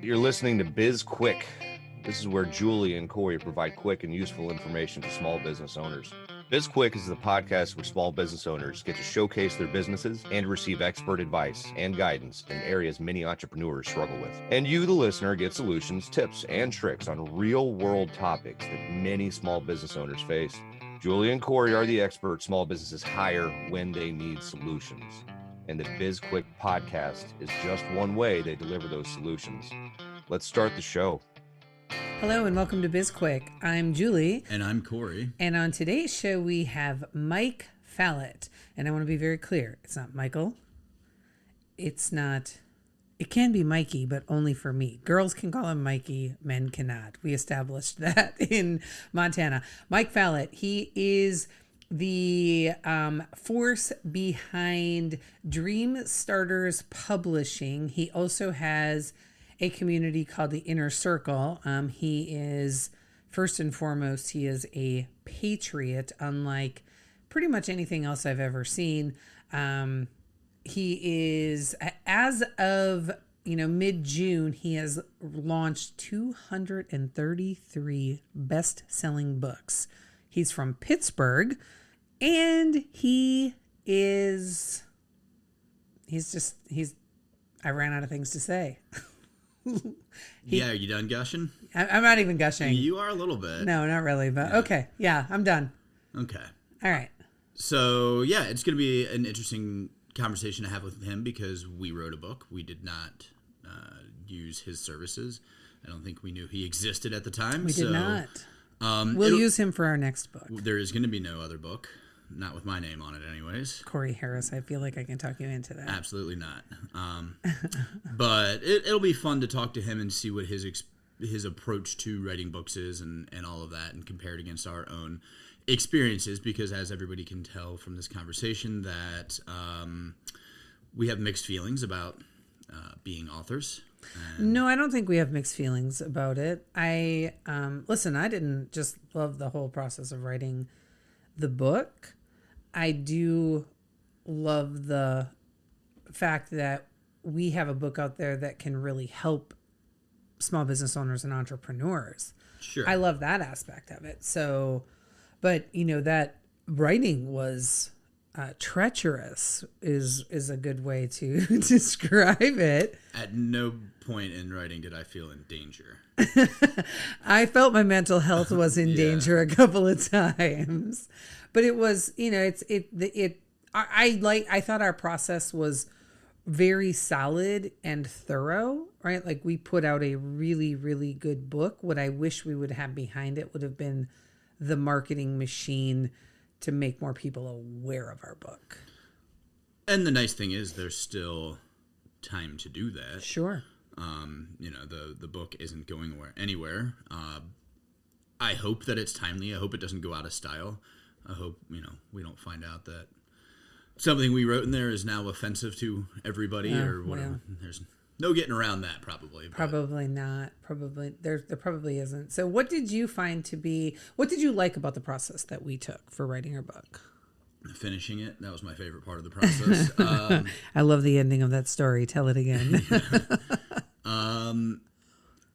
You're listening to BizQuik. This is where Julie and Corey provide quick and useful information to small business owners. BizQuik is the podcast where small business owners get to showcase their businesses and receive expert advice and guidance in areas many entrepreneurs struggle with. And you, the listener, get solutions, tips, and tricks on real-world topics that many small business owners face. Julie and Corey are the experts small businesses hire when they need solutions. And the BizQuik podcast is just one way they deliver those solutions. Let's start the show. Hello and welcome to BizQuik. I'm Julie. And I'm Corey. And on today's show, we have Mike Fallat. And I want to be very clear. It's not Michael. It can be Mikey, but only for me. Girls can call him Mikey. Men cannot. We established that in Montana. Mike Fallat, he is the force behind DreamStarters Publishing. He also has a community called the Inner Circle. He is, first and foremost, he is a patriot, unlike pretty much anything else I've ever seen. He is, as of mid-June, he has launched 233 best-selling books. He's from Pittsburgh, and I ran out of things to say. Yeah, are you done gushing? I'm not even gushing. You are a little bit. No, not really, but yeah. Okay. Yeah, I'm done. Okay. All right. So, yeah, it's going to be an interesting conversation to have with him because we wrote a book. We did not use his services. I don't think we knew he existed at the time. We did not. We'll use him for our next book. There is going to be no other book. Not with my name on it anyways. Corey Harris, I feel like I can talk you into that. Absolutely not. But it'll be fun to talk to him and see what his approach to writing books is and all of that and compare it against our own experiences because as everybody can tell from this conversation that we have mixed feelings about being authors. No, I don't think we have mixed feelings about it. I didn't just love the whole process of writing the book. I do love the fact that we have a book out there that can really help small business owners and entrepreneurs. Sure. I love that aspect of it. So, but that writing was treacherous is a good way to describe it. At no point in writing did I feel in danger. I felt my mental health was in danger a couple of times, but it was, I thought our process was very solid and thorough, right? Like we put out a really, really good book. What I wish we would have behind it would have been the marketing machine to make more people aware of our book. And the nice thing is there's still time to do that. Sure. The book isn't going anywhere. I hope that it's timely. I hope it doesn't go out of style. I hope, we don't find out that something we wrote in there is now offensive to everybody or whatever. Well, there's no getting around that probably. Probably not. Probably there probably isn't. So what did you like about the process that we took for writing our book? Finishing it. That was my favorite part of the process. I love the ending of that story. Tell it again.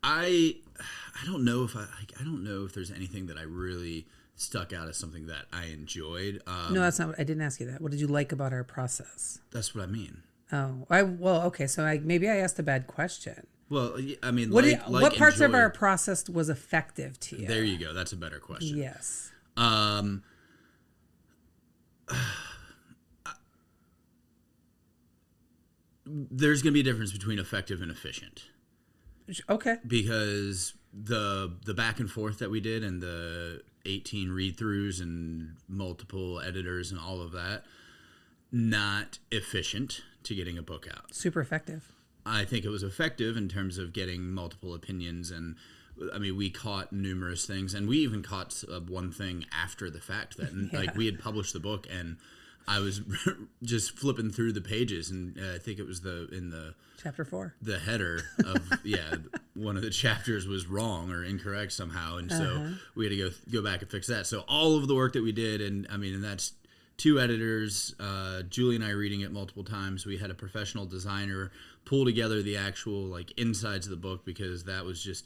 I don't know if I don't know if there's anything that I really stuck out as something that I enjoyed. No, that's not. I didn't ask you that. What did you like about our process? That's what I mean. Oh, okay. So maybe I asked a bad question. Well, I mean, what parts of our process was effective to you? There you go. That's a better question. Yes. There's going to be a difference between effective and efficient. Okay. Because the back and forth that we did and the 18 read-throughs and multiple editors and all of that, not efficient to getting a book out. Super effective. I think it was effective in terms of getting multiple opinions and we caught numerous things, and we even caught one thing after the fact that like we had published the book and I was just flipping through the pages, and I think it was in the chapter 4. The header of one of the chapters was wrong or incorrect somehow, and so we had to go back and fix that. So all of the work that we did, and that's 2 editors, Julie and I reading it multiple times. We had a professional designer pull together the actual like insides of the book, because that was just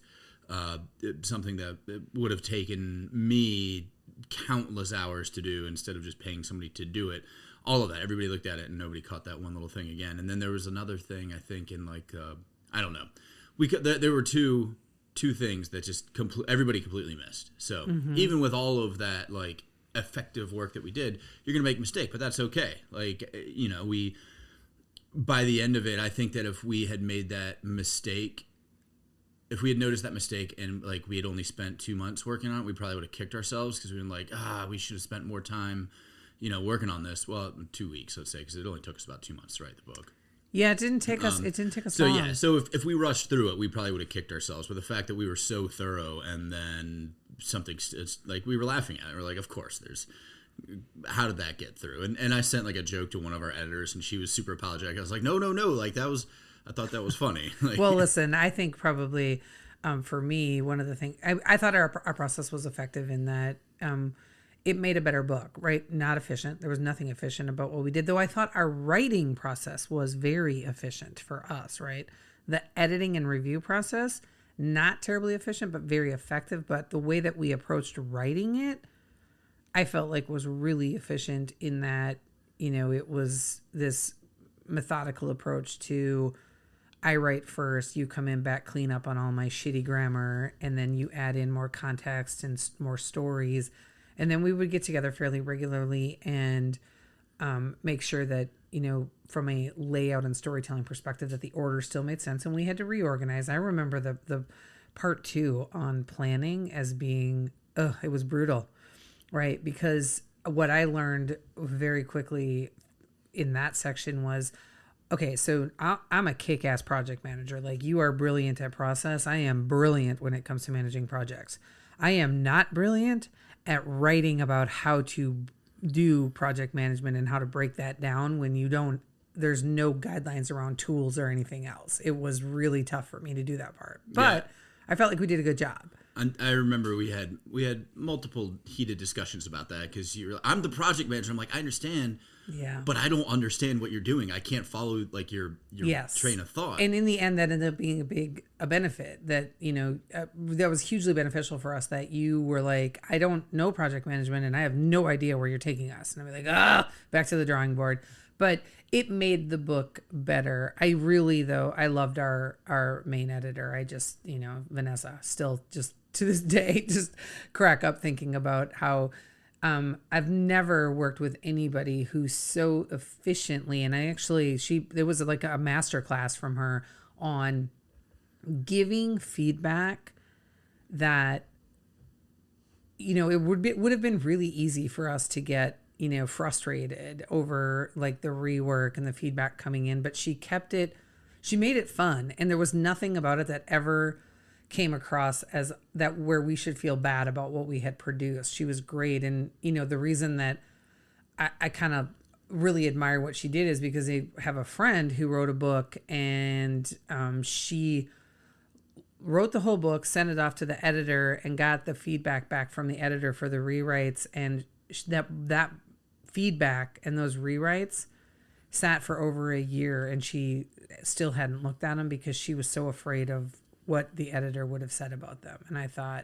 something that would have taken me countless hours to do instead of just paying somebody to do it. All of that, everybody looked at it and nobody caught that one little thing again. And then there was another thing, I think, in like I don't know, there were two things that just everybody completely missed. So even with all of that like effective work that we did, you're gonna make a mistake, but that's okay. Like, you know, by the end of it, I think that if we had made that mistake, if we had noticed that mistake and like we had only spent 2 months working on it, we probably would have kicked ourselves, because we'd been like, we should have spent more time, you know, working on this. Well, 2 weeks, let's say, because it only took us about 2 months to write the book. Yeah, it didn't take us. It didn't take us so long. Yeah, so if we rushed through it, we probably would have kicked ourselves. But the fact that we were so thorough, and then it's like we were laughing at it. We're like, of course, how did that get through? And I sent like a joke to one of our editors, and she was super apologetic. I was like, no, like I thought that was funny. Like, well, listen, I think probably for me, one of the things I thought our process was effective in that it made a better book, right? Not efficient. There was nothing efficient about what we did, though I thought our writing process was very efficient for us, right? The editing and review process, not terribly efficient, but very effective. But the way that we approached writing it, I felt like was really efficient in that, you know, it was this methodical approach to, I write first, you come in back, clean up on all my shitty grammar, and then you add in more context and more stories. And then we would get together fairly regularly and make sure that, you know, from a layout and storytelling perspective, that the order still made sense. And we had to reorganize. I remember the part 2 on planning as being, it was brutal, right? Because what I learned very quickly in that section was, okay, so I'm a kick-ass project manager. Like, you are brilliant at process. I am brilliant when it comes to managing projects. I am not brilliant at writing about how to do project management and how to break that down when there's no guidelines around tools or anything else. It was really tough for me to do that part, but I felt like we did a good job. I remember we had multiple heated discussions about that, because I'm the project manager. I'm like, I understand, but I don't understand what you're doing. I can't follow like your train of thought. And in the end, that ended up being a benefit that, you know, that was hugely beneficial for us, that you were like, I don't know project management and I have no idea where you're taking us. And I'm like, back to the drawing board. But it made the book better. I loved our main editor. I just, you know, Vanessa, still just to this day, just crack up thinking about how I've never worked with anybody who so efficiently, and there was like a master class from her on giving feedback that, you know, it would have been really easy for us to get, you know, frustrated over like the rework and the feedback coming in, but she made it fun, and there was nothing about it that ever came across as that where we should feel bad about what we had produced. She was great. And, you know, the reason that I kind of really admire what she did is because they have a friend who wrote a book, and she wrote the whole book, sent it off to the editor, and got the feedback back from the editor for the rewrites. And that feedback and those rewrites sat for over a year, and she still hadn't looked at them because she was so afraid of what the editor would have said about them. And I thought,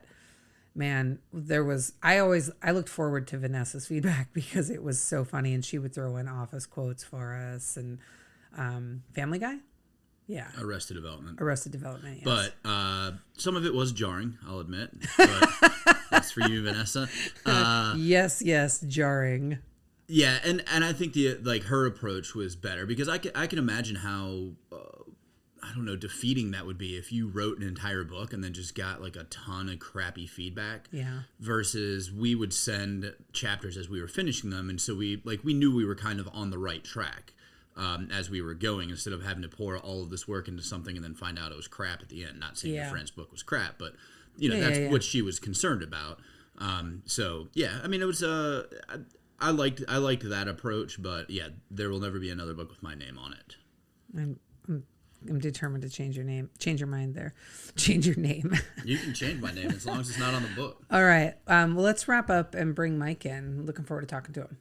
man, I looked forward to Vanessa's feedback because it was so funny, and she would throw in Office quotes for us, and Family Guy. Yeah. Arrested Development, yes. But some of it was jarring, I'll admit. But that's for you, Vanessa. Yes, jarring. Yeah, and I think her approach was better, because I can imagine how I don't know, defeating that would be if you wrote an entire book and then just got like a ton of crappy feedback. Yeah. Versus we would send chapters as we were finishing them, and so we knew we were kind of on the right track as we were going, instead of having to pour all of this work into something and then find out it was crap at the end. Not saying your friend's book was crap, but you know that's what she was concerned about. So yeah, I mean, it was I liked that approach, but yeah, there will never be another book with my name on it. I'm determined to change your name. Change your mind there. Change your name. You can change my name as long as it's not on the book. All right. Well, let's wrap up and bring Mike in. Looking forward to talking to him.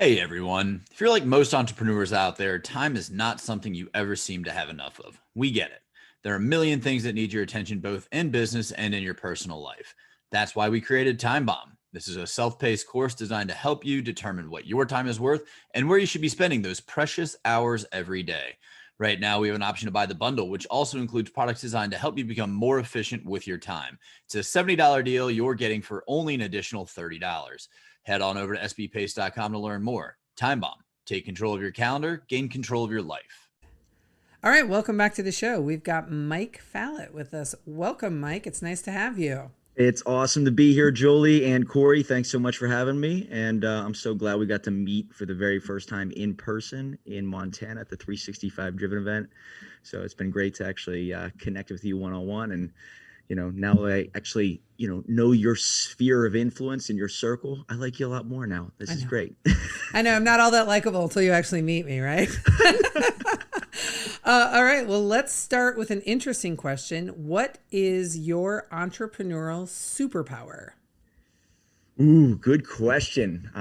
Hey everyone. If you're like most entrepreneurs out there, time is not something you ever seem to have enough of. We get it. There are a million things that need your attention both in business and in your personal life. That's why we created Time Bomb. This is a self-paced course designed to help you determine what your time is worth and where you should be spending those precious hours every day. Right now, we have an option to buy the bundle, which also includes products designed to help you become more efficient with your time. It's a $70 deal you're getting for only an additional $30. Head on over to sbpace.com to learn more. Time Bomb. Take control of your calendar, gain control of your life. All right, welcome back to the show. We've got Mike Fallat with us. Welcome, Mike. It's nice to have you. It's awesome to be here, Julie and Corey. Thanks so much for having me. And I'm so glad we got to meet for the very first time in person in Montana at the 365 Driven event. So it's been great to actually connect with you one-on-one. And, now I actually, know your sphere of influence in your circle. I like you a lot more now. This is great. I know I'm not all that likable until you actually meet me, right? All right. Well, let's start with an interesting question. What is your entrepreneurial superpower? Ooh, good question.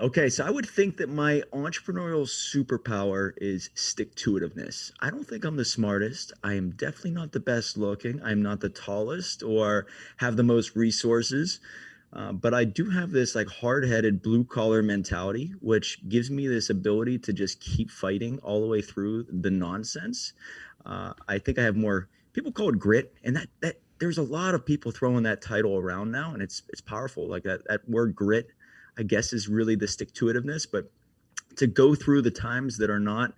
Okay, so I would think that my entrepreneurial superpower is stick-to-itiveness. I don't think I'm the smartest. I am definitely not the best looking. I'm not the tallest or have the most resources. But I do have this like hard-headed blue-collar mentality, which gives me this ability to just keep fighting all the way through the nonsense. I think I have more, people call it grit, and that there's a lot of people throwing that title around now, and it's powerful. Like that word grit, I guess, is really the stick-to-itiveness, but to go through the times that are not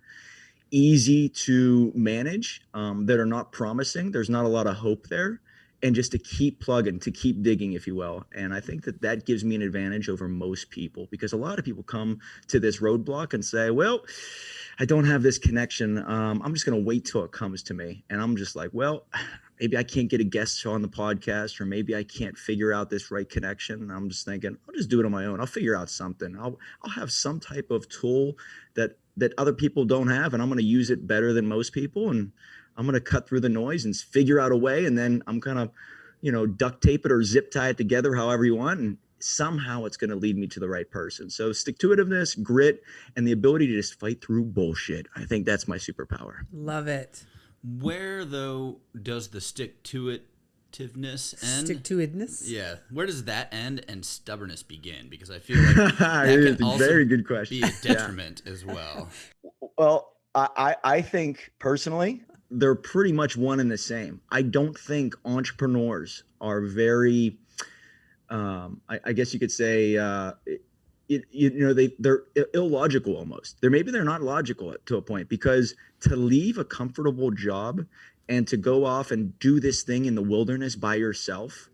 easy to manage, that are not promising, there's not a lot of hope there, and just to keep plugging, to keep digging, if you will. And I think that gives me an advantage over most people, because a lot of people come to this roadblock and say, well, I don't have this connection. I'm just going to wait till it comes to me. And I'm just like, well, maybe I can't get a guest on the podcast, or maybe I can't figure out this right connection. And I'm just thinking, I'll just do it on my own. I'll figure out something. I'll have some type of tool that other people don't have, and I'm going to use it better than most people. And I'm going to cut through the noise and figure out a way. And then I'm kind of, duct tape it or zip tie it together, however you want. And somehow it's going to lead me to the right person. So stick-to-itiveness, grit, and the ability to just fight through bullshit. I think that's my superpower. Love it. Where, though, does the stick-to-itiveness end? Stick-to-itiveness? Yeah. Where does that end and stubbornness begin? Because I feel like that can also very good question. be a detriment as well. Well, I think personally, they're pretty much one and the same. I don't think entrepreneurs are very, I guess you could say, they're illogical almost. They're not logical to a point, because to leave a comfortable job and to go off and do this thing in the wilderness by yourself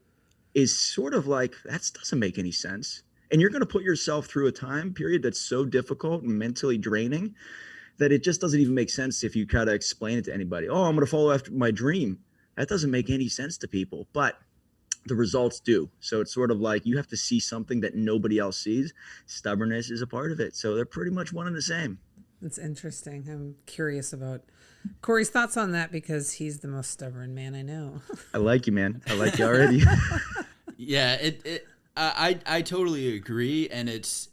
is sort of like, that doesn't make any sense. And you're going to put yourself through a time period that's so difficult and mentally draining that it just doesn't even make sense if you try to explain it to anybody. Oh, I'm going to follow after my dream. That doesn't make any sense to people, but the results do. So it's sort of like you have to see something that nobody else sees. Stubbornness is a part of it. So they're pretty much one and the same. That's interesting. I'm curious about Corey's thoughts on that, because he's the most stubborn man I know. I like you, man. I like you already. Yeah, I totally agree. And it's,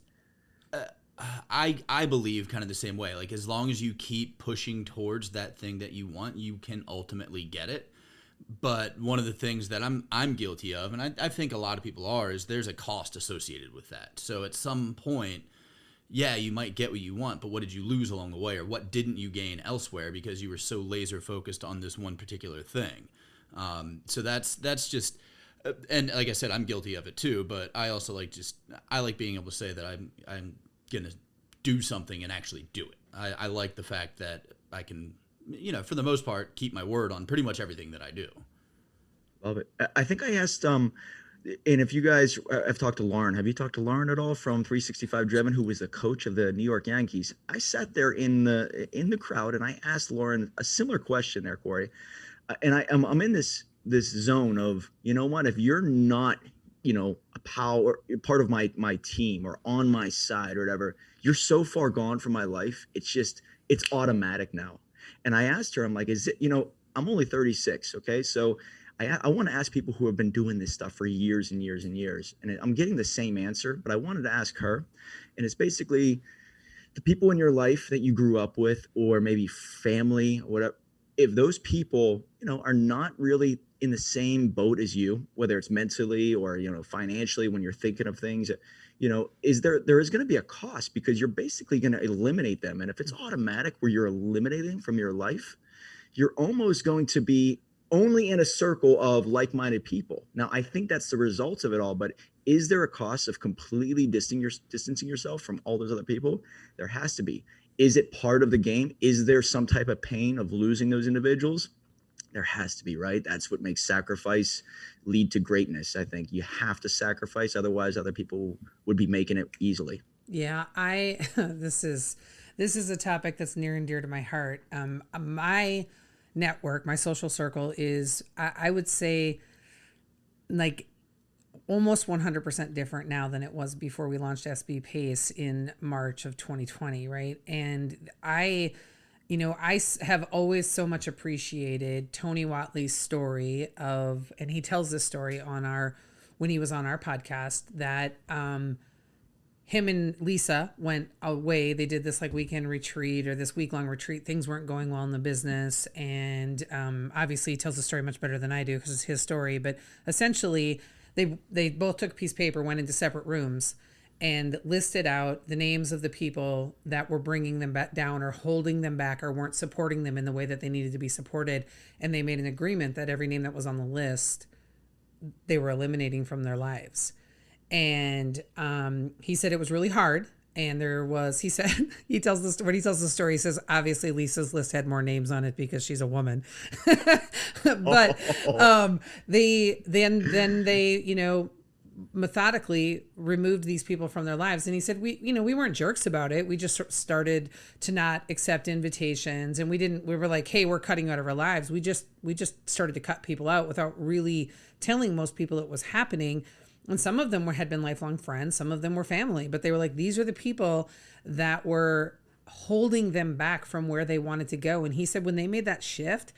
I believe kind of the same way. Like, as long as you keep pushing towards that thing that you want, you can ultimately get it. But one of the things that I'm guilty of, and I think a lot of people are, is there's a cost associated with that. So at some point, yeah, you might get what you want, but what did you lose along the way, or what didn't you gain elsewhere because you were so laser focused on this one particular thing? So that's just, and like I said, I'm guilty of it too. But I also like being able to say that I'm gonna do something and actually do it. I like the fact that I can, for the most part, keep my word on pretty much everything that I do. Love it. I think I asked, and if you guys have talked to Lauren, have you talked to Lauren at all from 365 Driven, who was the coach of the New York Yankees? I sat there in the crowd and I asked Lauren a similar question there, Corey. And I'm in this zone of, what, if you're not, a part of my team or on my side or whatever, you're so far gone from my life. It's automatic now. And I asked her, I'm like, is it, I'm only 36. Okay. So I want to ask people who have been doing this stuff for years and years and years, and I'm getting the same answer, but I wanted to ask her, and it's basically the people in your life that you grew up with, or maybe family, or whatever. If those people, are not really in the same boat as you, whether it's mentally or financially, when you're thinking of things, there is going to be a cost, because you're basically going to eliminate them. And if it's automatic where you're eliminating from your life, you're almost going to be only in a circle of like-minded people. Now, I think that's the results of it all, but is there a cost of completely distancing yourself from all those other people? There has to be. Is it part of the game? Is there some type of pain of losing those individuals? There has to be, right? That's what makes sacrifice lead to greatness. I think you have to sacrifice, otherwise other people would be making it easily. Yeah, this is a topic that's near and dear to my heart. My network, my social circle is, I would say, like almost 100% different now than it was before we launched SB Pace in March of 2020, right? And I have always so much appreciated Tony Watley's story and he tells this story when he was on our podcast, that him and Lisa went away. They did this weekend retreat, or this week-long retreat. Things weren't going well in the business. And obviously he tells the story much better than I do because it's his story. But essentially they both took a piece of paper, went into separate rooms, and listed out the names of the people that were bringing them back down or holding them back or weren't supporting them in the way that they needed to be supported. And they made an agreement that every name that was on the list, they were eliminating from their lives. And he said it was really hard. And he tells the story, he says, obviously Lisa's list had more names on it because she's a woman. But they methodically removed these people from their lives. And he said, we weren't jerks about it. We just started to not accept invitations. And we were like, hey, we're cutting out of our lives. We just started to cut people out without really telling most people it was happening. And some of them had been lifelong friends. Some of them were family, but they were like, these are the people that were holding them back from where they wanted to go. And he said, when they made that shift,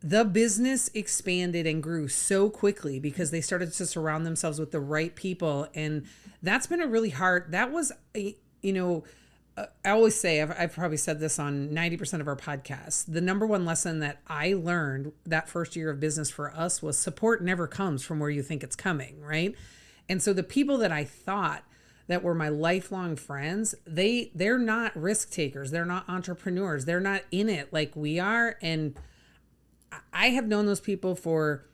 the business expanded and grew so quickly because they started to surround themselves with the right people. And that's been a really hard, that was, I always say, I've probably said this on 90% of our podcasts, the number one lesson that I learned that first year of business for us was support never comes from where you think it's coming, right? And so the people that I thought that were my lifelong friends, they're not risk takers. They're not entrepreneurs. They're not in it like we are. And I have known those people for,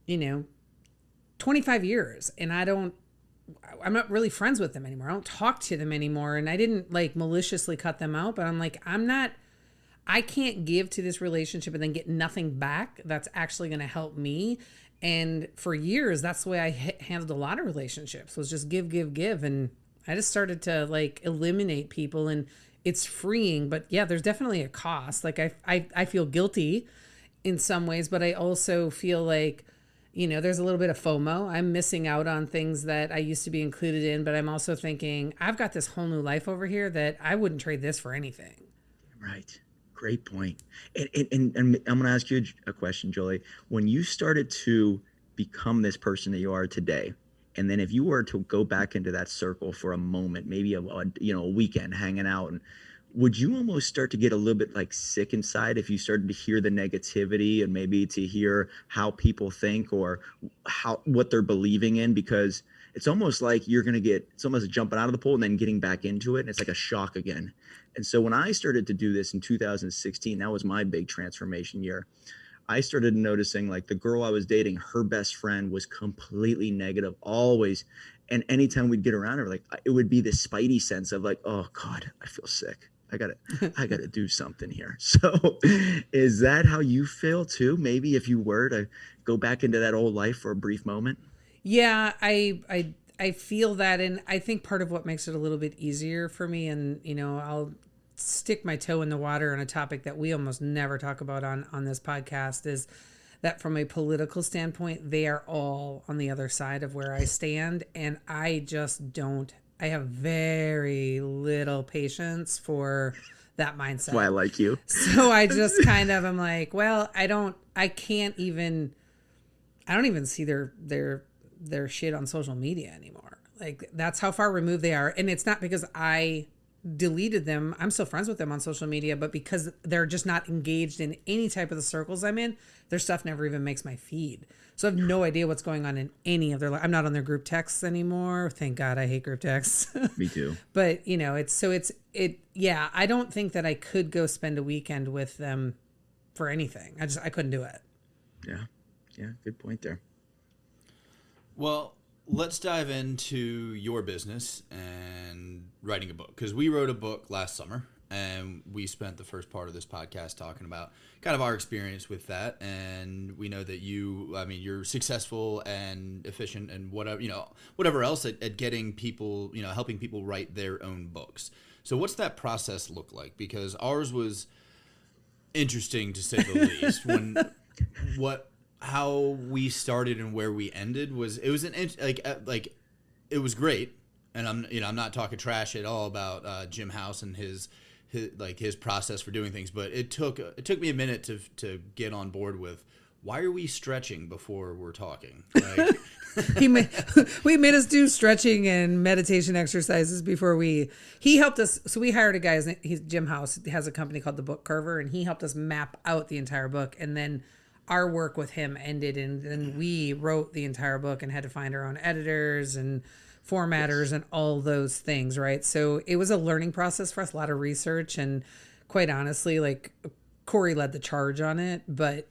25 years, and I'm not really friends with them anymore. I don't talk to them anymore. And I didn't maliciously cut them out, but I'm like, I can't give to this relationship and then get nothing back that's actually going to help me. And for years, that's the way I handled a lot of relationships, was just give. And I just started to eliminate people, and it's freeing. But yeah, there's definitely a cost. I feel guilty in some ways, but I also feel like, there's a little bit of FOMO. I'm missing out on things that I used to be included in, but I'm also thinking, I've got this whole new life over here that I wouldn't trade this for anything. Right. Great point. And I'm going to ask you a question, Julie. When you started to become this person that you are today, and then if you were to go back into that circle for a moment, maybe a weekend hanging out, and would you almost start to get a little bit sick inside if you started to hear the negativity and maybe to hear how people think or what they're believing in? Because it's almost like it's almost jumping out of the pool and then getting back into it. And it's like a shock again. And so when I started to do this in 2016, that was my big transformation year. I started noticing the girl I was dating, her best friend was completely negative always. And anytime we'd get around her, it would be this spidey sense of oh God, I feel sick. I gotta do something here. So is that how you feel too? Maybe if you were to go back into that old life for a brief moment? Yeah, I feel that. And I think part of what makes it a little bit easier for me, and, I'll stick my toe in the water on a topic that we almost never talk about on this podcast, is that from a political standpoint, they are all on the other side of where I stand. And I just don't. I have very little patience for that mindset. That's why I like you. So I just kind of am like, well, I can't even I don't even see their shit on social media anymore. Like, that's how far removed they are. And it's not because I deleted them. I'm still friends with them on social media, but because they're just not engaged in any type of the circles I'm in, their stuff never even makes my feed. So I have no idea what's going on in any of their life. I'm not on their group texts anymore. Thank God, I hate group texts. Me too. But yeah, I don't think that I could go spend a weekend with them for anything. I couldn't do it. Yeah, good point there. Well, let's dive into your business and writing a book, because we wrote a book last summer, and we spent the first part of this podcast talking about kind of our experience with that. And we know that you're successful and efficient and whatever else at getting people, helping people write their own books. So what's that process look like? Because ours was interesting, to say the least. How we started and where we ended was it was great. And I'm not talking trash at all about Jim House and his process for doing things, but it took me a minute to get on board with, why are we stretching before we're talking? Like, we made us do stretching and meditation exercises before he helped us. So we hired a guy, Jim House has a company called The Book Curver, and he helped us map out the entire book. And then our work with him ended, and then we wrote the entire book and had to find our own editors and formatters and all those things, right? So it was a learning process for us, a lot of research, and quite honestly, like, Corey led the charge on it, but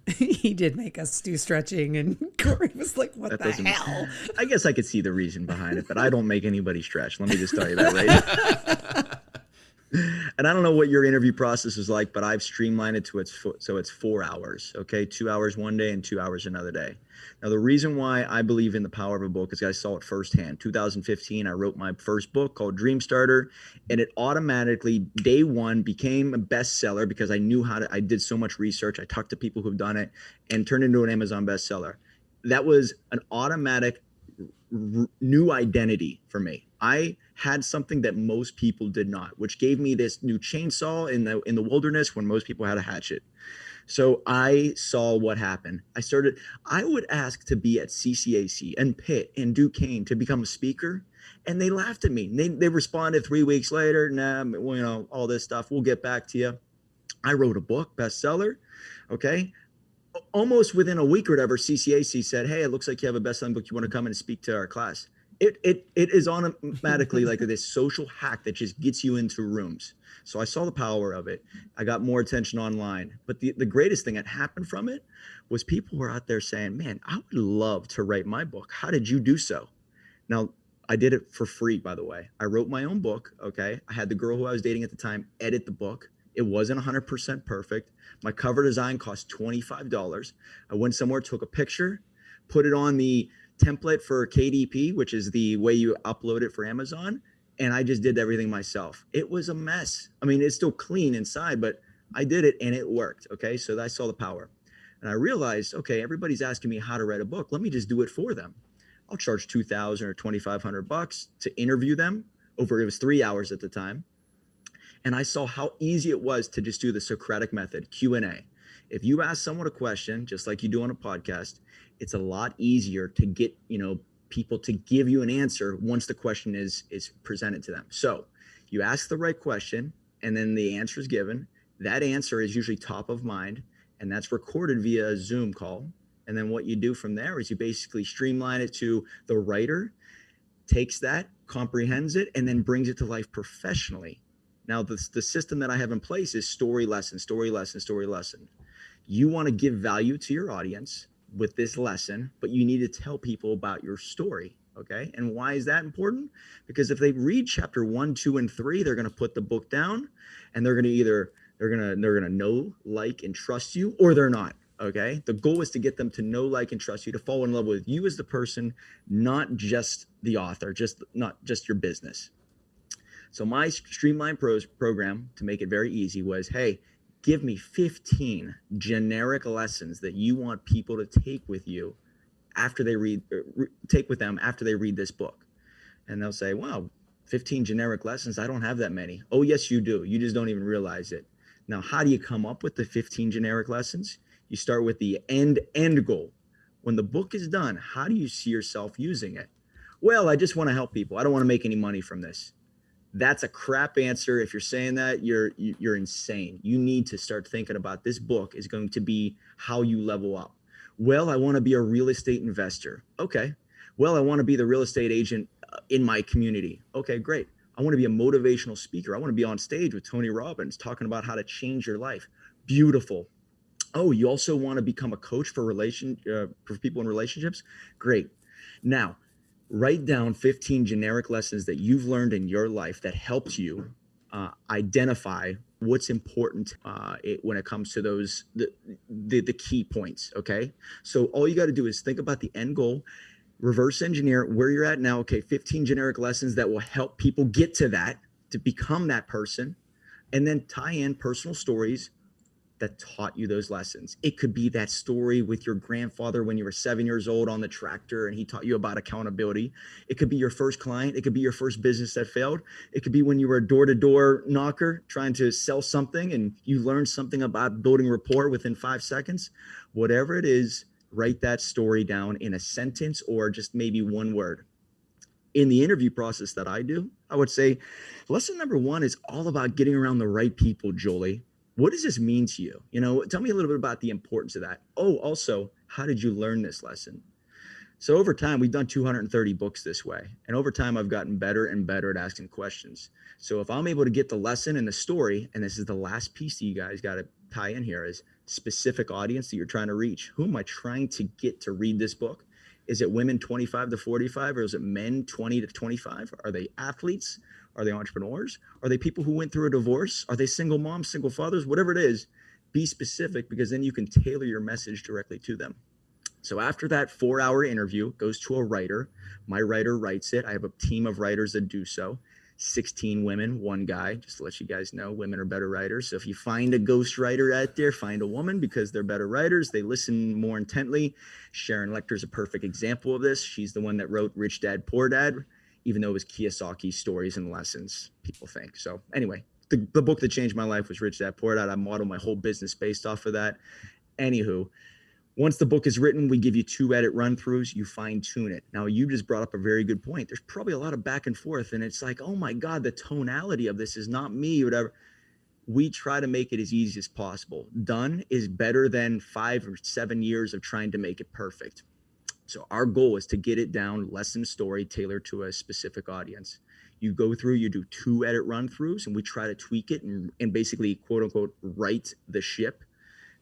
he did make us do stretching, and Corey was like, what the hell? I guess I could see the reason behind it, but I don't make anybody stretch. Let me just tell you that, right? And I don't know what your interview process is like, but I've streamlined it so it's 4 hours, okay? 2 hours one day and 2 hours another day. Now, the reason why I believe in the power of a book is I saw it firsthand. 2015, I wrote my first book called Dream Starter, and it automatically, day one, became a bestseller because I knew I did so much research. I talked to people who've done it and turned into an Amazon bestseller. That was an automatic new identity for me. I had something that most people did not, which gave me this new chainsaw in the wilderness when most people had a hatchet. So I saw what happened. I would ask to be at CCAC and Pitt and Duquesne to become a speaker, and they laughed at me. They responded 3 weeks later, nah, all this stuff, we'll get back to you. I wrote a book, bestseller, okay? Almost within a week or whatever, CCAC said, hey, it looks like you have a best-selling book. You want to come in and speak to our class? It is automatically like this social hack that just gets you into rooms. So I saw the power of it. I got more attention online. But the greatest thing that happened from it was people were out there saying, man, I would love to write my book. How did you do so? Now, I did it for free, by the way. I wrote my own book, okay? I had the girl who I was dating at the time edit the book. It wasn't 100% perfect. My cover design cost $25. I went somewhere, took a picture, put it on the template for KDP, which is the way you upload it for Amazon. And I just did everything myself. It was a mess. I mean, it's still clean inside, but I did it and it worked. Okay. So I saw the power. And I realized, okay, everybody's asking me how to write a book. Let me just do it for them. I'll charge $2,000 or $2,500 to interview them it was 3 hours at the time. And I saw how easy it was to just do the Socratic method, Q&A. If you ask someone a question, just like you do on a podcast, it's a lot easier to get, people to give you an answer once the question is presented to them. So you ask the right question and then the answer is given. That answer is usually top of mind, and that's recorded via a Zoom call. And then what you do from there is you basically streamline it to the writer takes that, comprehends it, and then brings it to life professionally. Now, the system that I have in place is story lesson, story lesson, story lesson. You want to give value to your audience with this lesson, but you need to tell people about your story, okay? And why is that important? Because if they read chapter 1, 2, and 3, they're going to put the book down, and they're going to know, like, and trust you, or they're not, okay? The goal is to get them to know, like, and trust you, to fall in love with you as the person, not just the author, not just your business. So my streamlined program, to make it very easy, was, hey, give me 15 generic lessons that you want people to take with you after they read this book. And they'll say, wow, 15 generic lessons, I don't have that many. Oh, yes, you do. You just don't even realize it. Now, how do you come up with the 15 generic lessons? You start with the end goal. When the book is done, how do you see yourself using it? Well, I just want to help people. I don't want to make any money from this. That's a crap answer. If you're saying that, you're insane. You need to start thinking about this book is going to be how you level up. Well, I want to be a real estate investor. Okay. Well, I want to be the real estate agent in my community. Okay, great. I want to be a motivational speaker. I want to be on stage with Tony Robbins talking about how to change your life. Beautiful. Oh, you also want to become a coach for people in relationships? Great. Now, write down 15 generic lessons that you've learned in your life that helped you identify what's important when it comes to the key points. Okay. So all you got to do is think about the end goal, reverse engineer where you're at now. Okay. 15 generic lessons that will help people get to that, to become that person, and then tie in personal stories that taught you those lessons. It could be that story with your grandfather when you were 7 years old on the tractor and he taught you about accountability. It could be your first client. It could be your first business that failed. It could be when you were a door-to-door knocker trying to sell something and you learned something about building rapport within 5 seconds. Whatever it is, write that story down in a sentence or just maybe one word. In the interview process that I do, I would say lesson number 1 is all about getting around the right people, Julie. What does this mean to you? Tell me a little bit about the importance of that. Oh, also, how did you learn this lesson? So over time, we've done 230 books this way. And over time, I've gotten better and better at asking questions. So if I'm able to get the lesson and the story, and this is the last piece that you guys got to tie in here, is specific audience that you're trying to reach. Who am I trying to get to read this book? Is it women 25 to 45, or is it men 20 to 25? Are they athletes? Are they entrepreneurs? Are they people who went through a divorce? Are they single moms, single fathers? Whatever it is, be specific, because then you can tailor your message directly to them. So after that 4-hour interview, it goes to a writer. My writer writes it. I have a team of writers that do so. 16 women, 1 guy, just to let you guys know, women are better writers. So if you find a ghost writer out there, find a woman, because they're better writers. They listen more intently. Sharon Lecter's a perfect example of this. She's the one that wrote Rich Dad, Poor Dad, even though it was Kiyosaki's stories and lessons, people think. So anyway, the book that changed my life was Rich Dad, Poor Dad. I modeled my whole business based off of that. Anywho, once the book is written, we give you 2 edit run-throughs. You fine-tune it. Now, you just brought up a very good point. There's probably a lot of back and forth, and it's like, oh my God, the tonality of this is not me, whatever. We try to make it as easy as possible. Done is better than 5 or 7 years of trying to make it perfect. So our goal is to get it down, lesson story, tailored to a specific audience. You go through, you do 2 edit run-throughs, and we try to tweak it and basically, quote unquote, right the ship.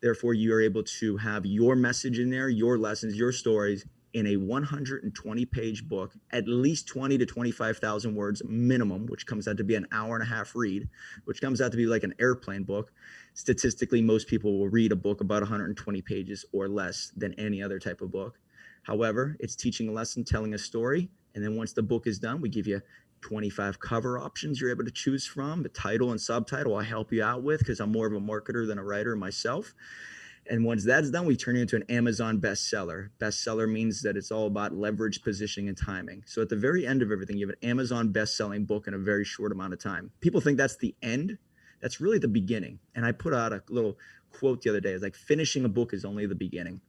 Therefore, you are able to have your message in there, your lessons, your stories in a 120-page book, at least 20 to 25,000 words minimum, which comes out to be an hour-and-a-half read, which comes out to be like an airplane book. Statistically, most people will read a book about 120 pages or less than any other type of book. However, it's teaching a lesson, telling a story. And then once the book is done, we give you 25 cover options you're able to choose from. The title and subtitle I'll help you out with, because I'm more of a marketer than a writer myself. And once that's done, we turn it into an Amazon bestseller. Bestseller means that it's all about leverage, positioning, and timing. So at the very end of everything, you have an Amazon best-selling book in a very short amount of time. People think that's the end. That's really the beginning. And I put out a little quote the other day. It's like, finishing a book is only the beginning.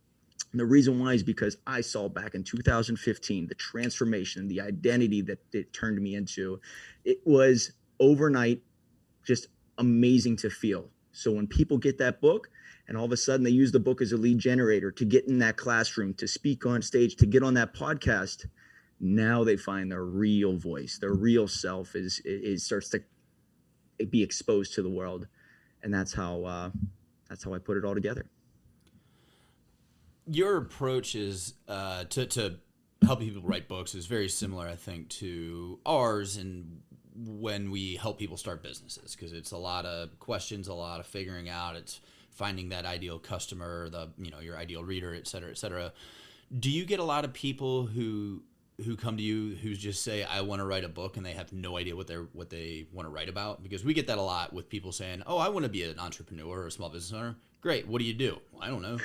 And the reason why is because I saw back in 2015, the transformation, the identity that it turned me into. It was overnight, just amazing to feel. So when people get that book and all of a sudden they use the book as a lead generator to get in that classroom, to speak on stage, to get on that podcast, now they find their real voice, their real self is starts to be exposed to the world. And that's how I put it all together. Your approach is to helping people write books is very similar, I think, to ours, and when we help people start businesses, because it's a lot of questions, a lot of figuring out. It's finding that ideal customer, your ideal reader, et cetera, et cetera. Do you get a lot of people who come to you who just say, I want to write a book, and they have no idea what they want to write about? Because we get that a lot with people saying, oh, I want to be an entrepreneur or a small business owner. Great. What do you do? Well, I don't know.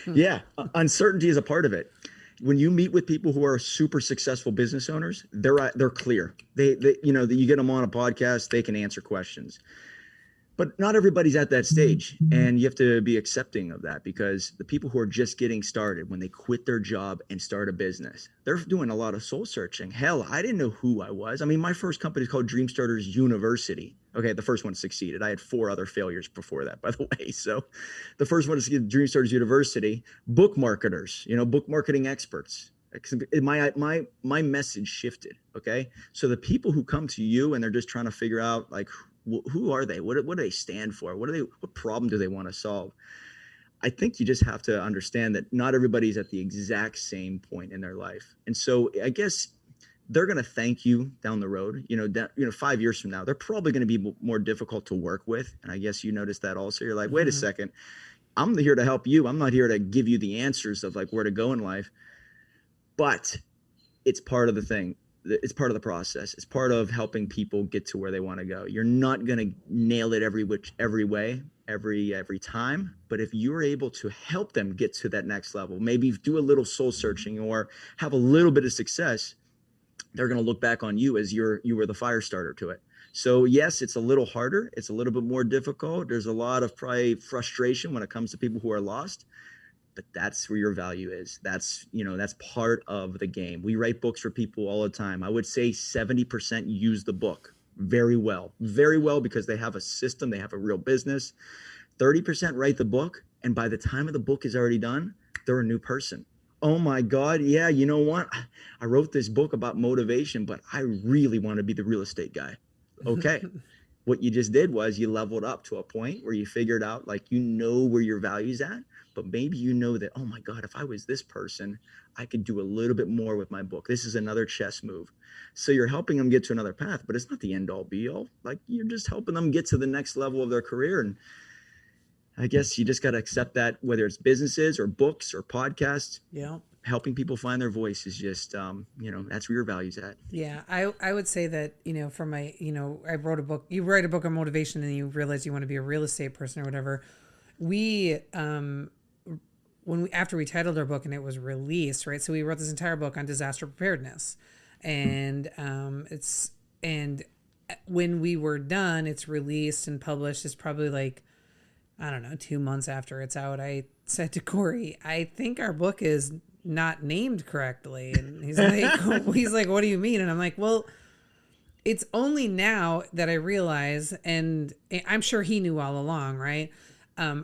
Yeah, uncertainty is a part of it. When you meet with people who are super successful business owners, they're clear. They you get them on a podcast, they can answer questions. But not everybody's at that stage, and you have to be accepting of that, because the people who are just getting started, when they quit their job and start a business, they're doing a lot of soul searching. Hell, I didn't know who I was. I mean, my first company is called DreamStarters University. Okay, the first one succeeded. I had 4 other failures before that, by the way. So the first one is DreamStarters University. Book marketers, book marketing experts. My message shifted. Okay, so the people who come to you and they're just trying to figure out, like, who are they? What do they stand for? What problem do they want to solve? I think you just have to understand that not everybody's at the exact same point in their life. And so I guess they're going to thank you down the road. 5 years from now, they're probably going to be more difficult to work with. And I guess you noticed that also. You're like, wait a second, I'm here to help you. I'm not here to give you the answers of like where to go in life. But it's part of the thing. It's part of the process. It's part of helping people get to where they want to go. You're not going to nail it every way, every time. But if you're able to help them get to that next level, maybe do a little soul searching or have a little bit of success, they're going to look back on you as you were the fire starter to it. So yes, it's a little harder. It's a little bit more difficult. There's a lot of probably frustration when it comes to people who are lost. But that's where your value is. That's part of the game. We write books for people all the time. I would say 70% use the book very well, because they have a system, they have a real business. 30% write the book, and by the time of the book is already done, they're a new person. Oh my God, yeah, you know what? I wrote this book about motivation, but I really want to be the real estate guy. Okay. What you just did was you leveled up to a point where you figured out, like, where your value's at. But maybe that, oh my God, if I was this person, I could do a little bit more with my book. This is another chess move. So you're helping them get to another path, but it's not the end all be all. Like, you're just helping them get to the next level of their career. And I guess you just got to accept that, whether it's businesses or books or podcasts. Yeah. Helping people find their voice is just, that's where your value's at. Yeah. I would say that, for my, I wrote a book, you write a book on motivation and you realize you want to be a real estate person or whatever. We, after we titled our book and it was released, right? So we wrote this entire book on disaster preparedness, and when we were done, it's released and published. It's probably like, I don't know, 2 months after it's out. I said to Corey, I think our book is not named correctly. And he's like, what do you mean? And I'm like, well, it's only now that I realize, and I'm sure he knew all along, right?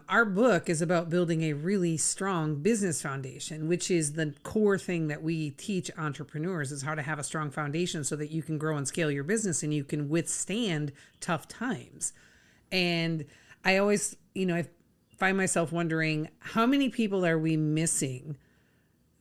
Our book is about building a really strong business foundation, which is the core thing that we teach entrepreneurs, is how to have a strong foundation so that you can grow and scale your business and you can withstand tough times. And I always, I find myself wondering, how many people are we missing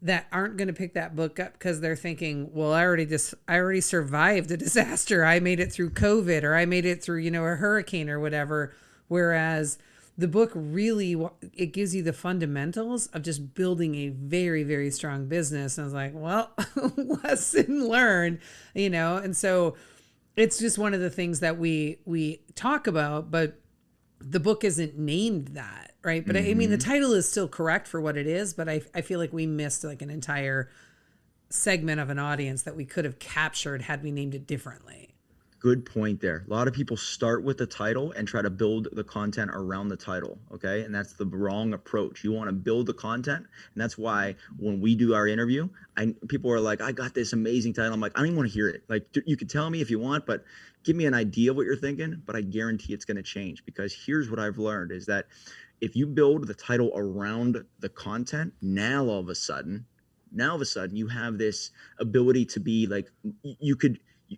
that aren't going to pick that book up because they're thinking, well, I already survived a disaster. I made it through COVID, or I made it through, a hurricane or whatever. Whereas the book really, it gives you the fundamentals of just building a very, very strong business. And I was like, well, lesson learned, and so it's just one of the things that we talk about, but the book isn't named that, right? But I mean, the title is still correct for what it is, but I feel like we missed like an entire segment of an audience that we could have captured had we named it differently. Good point there. A lot of people start with the title and try to build the content around the title. Okay. And that's the wrong approach. You want to build the content. And that's why when we do our interview, people are like, I got this amazing title. I'm like, I don't even want to hear it. Like, you can tell me if you want, but give me an idea of what you're thinking. But I guarantee it's going to change, because here's what I've learned is that if you build the title around the content, now all of a sudden you have this ability to be like,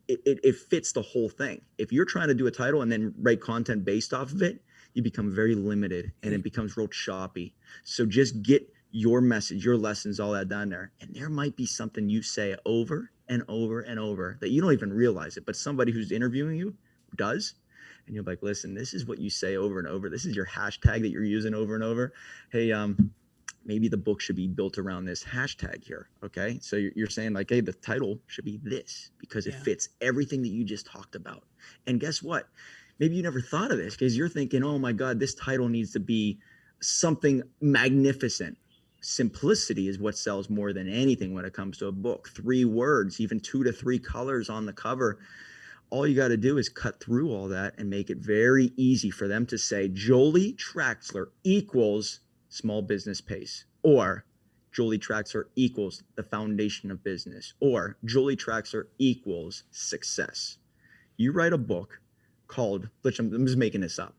it fits the whole thing. If you're trying to do a title and then write content based off of it, you become very limited and it becomes real choppy. So just get your message, your lessons, all that down there. And there might be something you say over and over and over that you don't even realize it, but somebody who's interviewing you does. And you're like, listen, this is what you say over and over. This is your hashtag that you're using over and over. Hey, maybe the book should be built around this hashtag here. Okay. So you're saying like, hey, the title should be this because it fits everything that you just talked about. And guess what? Maybe you never thought of this because you're thinking, oh my God, this title needs to be something magnificent. Simplicity is what sells more than anything when it comes to a book. 3 words, even 2 to 3 colors on the cover. All you got to do is cut through all that and make it very easy for them to say Jolie Traxler equals small business pace, or Jolie Traxler equals the foundation of business, or Jolie Traxler equals success. You write a book called, which I'm just making this up,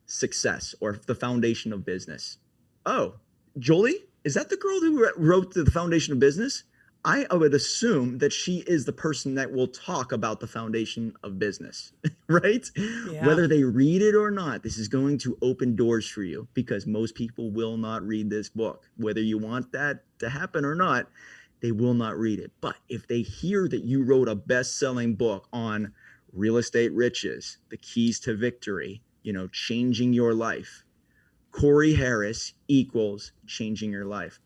Success, or the Foundation of Business. Oh, Jolie, is that the girl who wrote the Foundation of Business? I would assume that she is the person that will talk about the foundation of business, right? Yeah. Whether they read it or not, this is going to open doors for you, because most people will not read this book. Whether you want that to happen or not, they will not read it. But if they hear that you wrote a best-selling book on real estate riches, the keys to victory, changing your life, Corey Harris equals changing your life.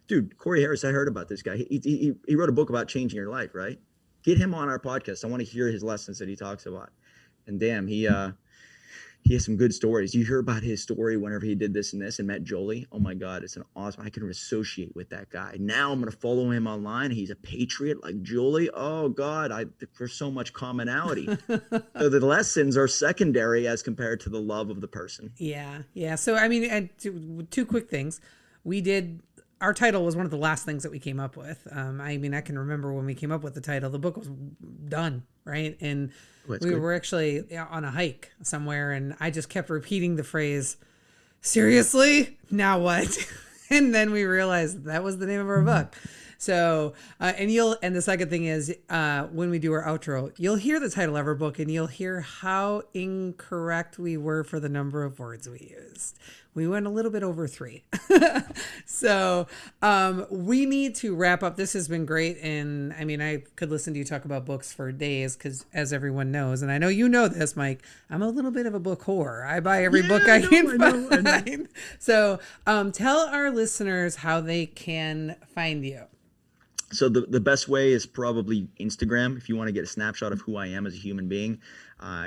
Dude, Corey Harris, I heard about this guy. He wrote a book about changing your life, right? Get him on our podcast. I want to hear his lessons that he talks about. And damn, he has some good stories. You hear about his story whenever he did this and this and met Jolie. Oh my God, it's an awesome. I can associate with that guy. Now I'm going to follow him online. He's a patriot like Jolie. Oh God, there's so much commonality. So the lessons are secondary as compared to the love of the person. Yeah. So, I mean, two quick things. Our title was one of the last things that we came up with. I can remember when we came up with the title, the book was done, right? And we were actually on a hike somewhere, and I just kept repeating the phrase, seriously? Now what? And then we realized that was the name of our book. So, and the second thing is, when we do our outro, you'll hear the title of our book and you'll hear how incorrect we were for the number of words we used. We went a little bit over 3. So, we need to wrap up. This has been great. And I could listen to you talk about books for days, because as everyone knows, and I know you know this, Mike, I'm a little bit of a book whore. I buy every book I can find. So, tell our listeners how they can find you. So the best way is probably Instagram. If you want to get a snapshot of who I am as a human being,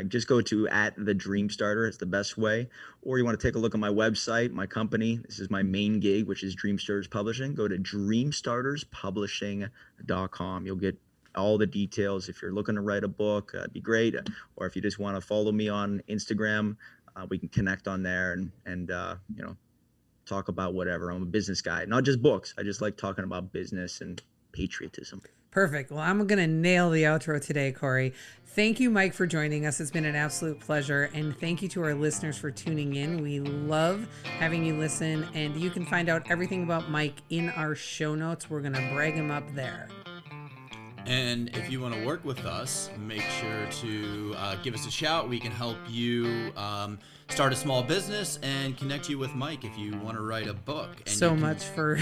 just go to @TheDreamStarter. It's the best way. Or you want to take a look at my website, my company. This is my main gig, which is DreamStarters Publishing. Go to DreamStartersPublishing.com. You'll get all the details. If you're looking to write a book, it'd be great. Or if you just want to follow me on Instagram, we can connect on there and talk about whatever. I'm a business guy, not just books. I just like talking about business and patriotism. Perfect. Well, I'm going to nail the outro today, Corey. Thank you, Mike, for joining us. It's been an absolute pleasure. And thank you to our listeners for tuning in. We love having you listen. And you can find out everything about Mike in our show notes. We're going to brag him up there. And if you want to work with us, make sure to give us a shout. We can help you start a small business and connect you with Mike if you want to write a book. And so much for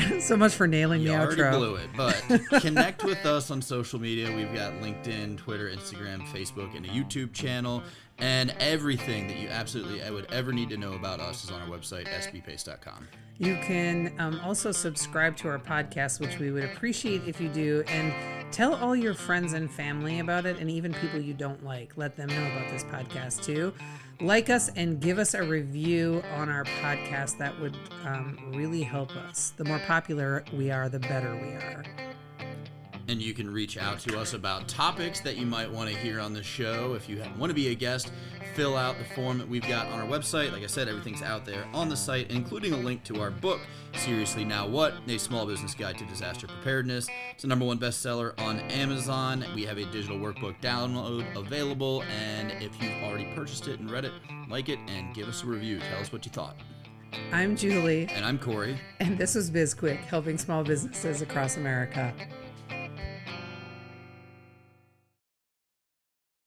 nailing the outro. You already blew it, but connect with us on social media. We've got LinkedIn, Twitter, Instagram, Facebook, and a YouTube channel. And everything that you absolutely would ever need to know about us is on our website, sbpace.com. You can also subscribe to our podcast, which we would appreciate if you do, and tell all your friends and family about it, and even people you don't like. Let them know about this podcast too. Like us and give us a review on our podcast. That would really help us. The more popular we are, the better we are. And you can reach out to us about topics that you might want to hear on the show. If you want to be a guest, fill out the form that we've got on our website. Like I said, everything's out there on the site, including a link to our book, Seriously Now What? A Small Business Guide to Disaster Preparedness. It's the #1 bestseller on Amazon. We have a digital workbook download available, and if you've already purchased it and read it, like it, and give us a review. Tell us what you thought. I'm Julie. And I'm Corey. And this was BizQuik, helping small businesses across America.